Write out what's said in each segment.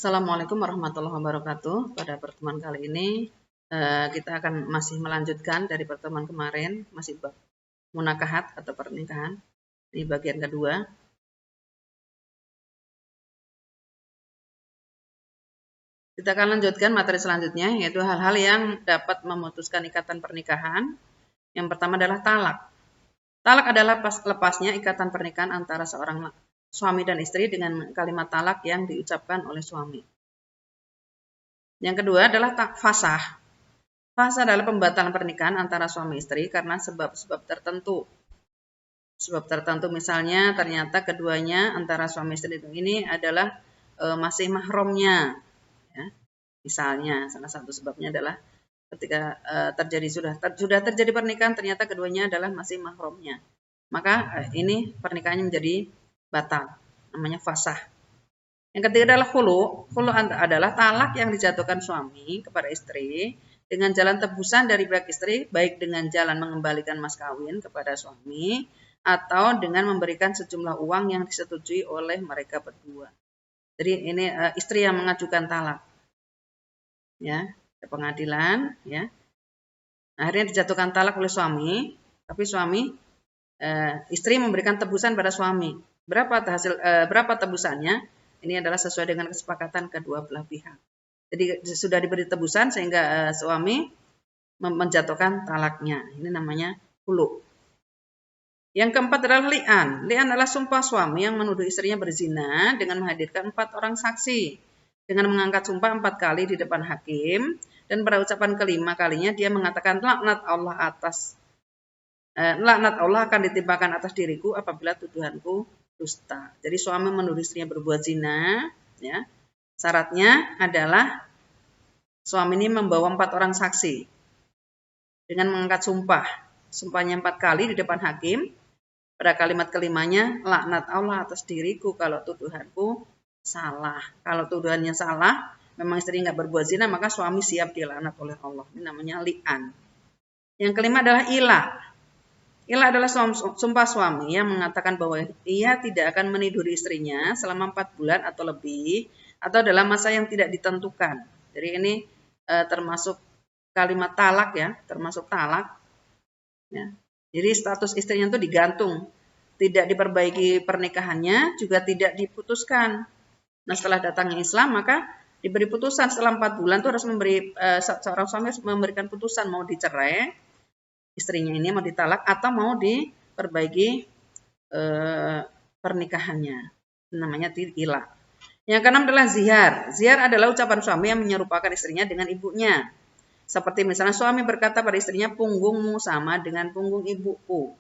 Assalamualaikum warahmatullahi wabarakatuh. Pada pertemuan kali ini kita akan masih melanjutkan dari pertemuan kemarin, masih bab munakahat atau pernikahan. Ini bagian kedua. Kita akan lanjutkan materi selanjutnya, yaitu hal-hal yang dapat memutuskan ikatan pernikahan. Yang pertama adalah talak. Talak adalah lepasnya ikatan pernikahan antara seorang suami dan istri dengan kalimat talak yang diucapkan oleh suami. Yang kedua adalah fasah. Fasah adalah pembatalan pernikahan antara suami istri karena sebab-sebab tertentu. Sebab tertentu misalnya ternyata keduanya antara suami istri ini adalah masih mahramnya. Ya. Misalnya salah satu sebabnya adalah ketika sudah terjadi pernikahan ternyata keduanya adalah masih mahramnya. Maka ini pernikahannya menjadi batal. Namanya fasah. Yang ketiga adalah khulu. Khulu adalah talak yang dijatuhkan suami kepada istri dengan jalan tebusan dari pihak istri, baik dengan jalan mengembalikan mas kawin kepada suami atau dengan memberikan sejumlah uang yang disetujui oleh mereka berdua. Jadi ini istri yang mengajukan talak, ya, ke pengadilan, ya. Akhirnya dijatuhkan talak oleh suami, tapi istri memberikan tebusan pada suami. Berapa tebusannya? Ini adalah sesuai dengan kesepakatan kedua belah pihak. Jadi sudah diberi tebusan sehingga suami menjatuhkan talaknya. Ini namanya khulu. Yang keempat adalah li'an. Li'an adalah sumpah suami yang menuduh istrinya berzina dengan menghadirkan 4 orang saksi. Dengan mengangkat sumpah 4 kali di depan hakim. Dan pada ucapan kelima kalinya dia mengatakan laknat Allah akan ditimpakan atas diriku apabila tuduhanku dusta. Jadi suami menuduh istrinya berbuat zina, ya. Syaratnya adalah suami ini membawa 4 orang saksi dengan mengangkat sumpah. Sumpahnya 4 kali di depan hakim. Pada kalimat kelimanya, laknat Allah atas diriku kalau tuduhanku salah. Kalau tuduhannya salah, memang istri nggak berbuat zina, maka suami siap dilaknat oleh Allah. Ini namanya li'an. Yang kelima adalah ilah. Ilah adalah sumpah suami yang mengatakan bahwa ia tidak akan meniduri istrinya selama 4 bulan atau lebih atau dalam masa yang tidak ditentukan. Jadi ini termasuk kalimat talak, ya, termasuk talak. Ya. Jadi status istrinya itu digantung, tidak diperbaiki pernikahannya, juga tidak diputuskan. Nah setelah datangnya Islam maka diberi putusan setelah 4 bulan itu harus seorang suami harus memberikan putusan mau dicerai istrinya ini, mau ditalak atau mau diperbaiki pernikahannya. Namanya ilah. Yang keenam adalah zihar. Zihar adalah ucapan suami yang menyerupakan istrinya dengan ibunya. Seperti misalnya suami berkata pada istrinya, punggungmu sama dengan punggung ibuku.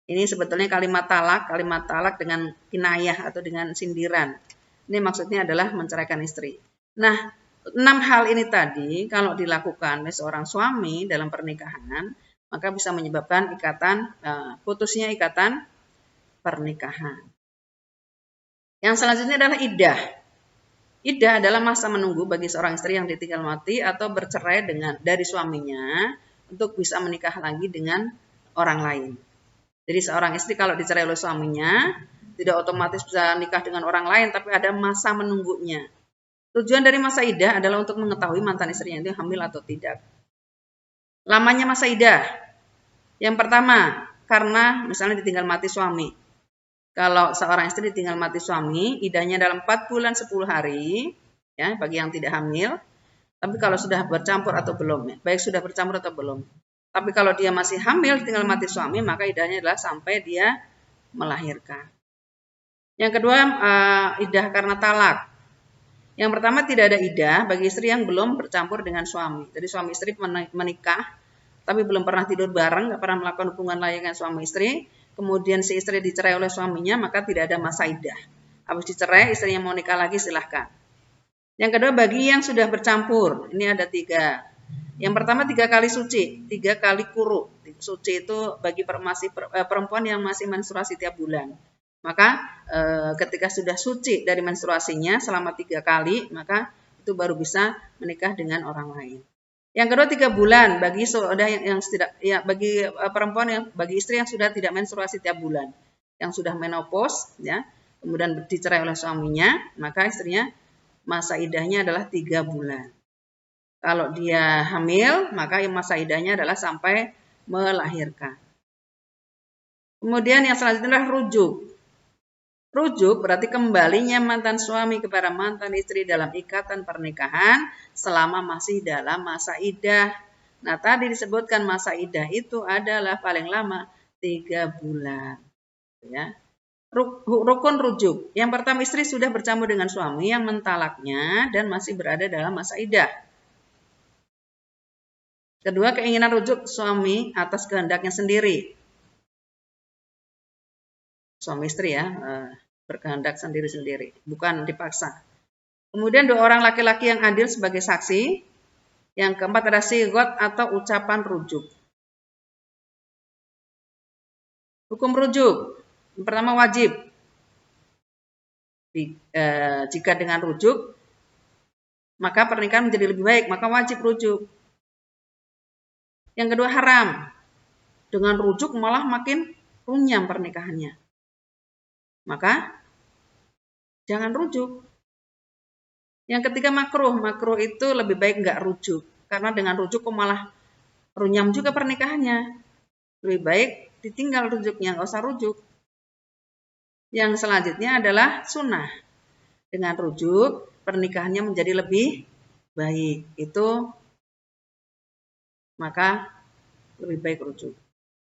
Ini sebetulnya kalimat talak dengan kinayah atau dengan sindiran. Ini maksudnya adalah menceraikan istri. Nah, 6 hal ini tadi kalau dilakukan oleh seorang suami dalam pernikahan, maka bisa menyebabkan putusnya ikatan pernikahan. Yang selanjutnya adalah iddah. Iddah adalah masa menunggu bagi seorang istri yang ditinggal mati atau bercerai dari suaminya untuk bisa menikah lagi dengan orang lain. Jadi seorang istri kalau dicerai oleh suaminya tidak otomatis bisa nikah dengan orang lain, tapi ada masa menunggunya. Tujuan dari masa iddah adalah untuk mengetahui mantan istrinya itu hamil atau tidak. Lamanya masa iddah. Yang pertama, karena misalnya ditinggal mati suami. Kalau seorang istri ditinggal mati suami, iddahnya dalam 4 bulan 10 hari, ya, bagi yang tidak hamil. Tapi kalau sudah bercampur atau belum, ya, baik sudah bercampur atau belum. Tapi kalau dia masih hamil, ditinggal mati suami, maka iddahnya adalah sampai dia melahirkan. Yang kedua, iddah karena talak. Yang pertama, tidak ada iddah bagi istri yang belum bercampur dengan suami. Jadi suami istri menikah, tapi belum pernah tidur bareng, nggak pernah melakukan hubungan lain dengan suami istri. Kemudian si istri dicerai oleh suaminya, maka tidak ada masa iddah. Habis dicerai, istrinya mau nikah lagi, silahkan. Yang kedua, bagi yang sudah bercampur, ini ada 3. Yang pertama 3 kali suci, 3 kali kuru. Suci itu bagi perempuan yang masih menstruasi tiap bulan. Maka ketika sudah suci dari menstruasinya selama 3 kali, maka itu baru bisa menikah dengan orang lain. Yang kedua 3 bulan bagi bagi istri yang sudah tidak menstruasi tiap bulan, yang sudah menopause, ya, kemudian dicerai oleh suaminya, maka istrinya masa iddahnya adalah 3 bulan. Kalau dia hamil, maka masa iddahnya adalah sampai melahirkan. Kemudian yang selanjutnya adalah rujuk. Rujuk berarti kembalinya mantan suami kepada mantan istri dalam ikatan pernikahan selama masih dalam masa iddah. Nah, tadi disebutkan masa iddah itu adalah paling lama 3 bulan. Ya. Rukun rujuk. Yang pertama, istri sudah bercampur dengan suami yang mentalaknya dan masih berada dalam masa iddah. Kedua, keinginan rujuk suami atas kehendaknya sendiri. Suami istri ya, berkehendak sendiri-sendiri, bukan dipaksa. Kemudian 2 orang laki-laki yang adil sebagai saksi. Yang keempat ada sigot atau ucapan rujuk. Hukum rujuk. Yang pertama wajib. Jika dengan rujuk, maka pernikahan menjadi lebih baik, maka wajib rujuk. Yang kedua haram. Dengan rujuk malah makin runyam pernikahannya. Maka jangan rujuk. Yang ketiga makruh. Makruh itu lebih baik nggak rujuk. Karena dengan rujuk kok malah runyam juga pernikahannya. Lebih baik ditinggal rujuknya, nggak usah rujuk. Yang selanjutnya adalah sunnah. Dengan rujuk, pernikahannya menjadi lebih baik. Itu maka lebih baik rujuk.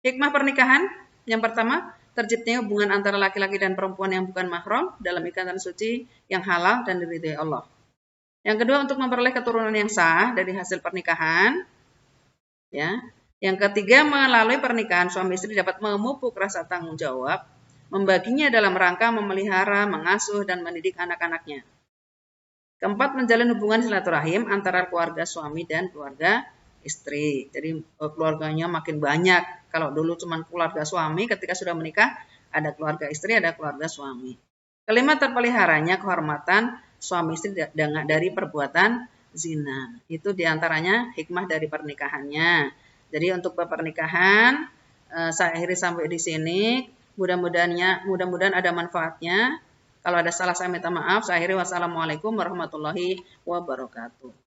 Hikmah pernikahan, yang pertama, terciptanya hubungan antara laki-laki dan perempuan yang bukan mahram dalam ikatan suci yang halal dan diridhai Allah. Yang kedua, untuk memperoleh keturunan yang sah dari hasil pernikahan. Ya. Yang ketiga, melalui pernikahan suami istri dapat memupuk rasa tanggung jawab, membaginya dalam rangka memelihara, mengasuh, dan mendidik anak-anaknya. Keempat, menjalin hubungan silaturahim antara keluarga suami dan keluarga istri. Jadi keluarganya makin banyak. Kalau dulu cuma keluarga suami, ketika sudah menikah, ada keluarga istri, ada keluarga suami. Kelima, terpeliharanya kehormatan suami istri dari perbuatan zina. Itu diantaranya hikmah dari pernikahannya. Jadi untuk pernikahan, saya akhiri sampai di sini. Mudah-mudahan ada manfaatnya. Kalau ada salah saya minta maaf. Saya akhiri wassalamualaikum warahmatullahi wabarakatuh.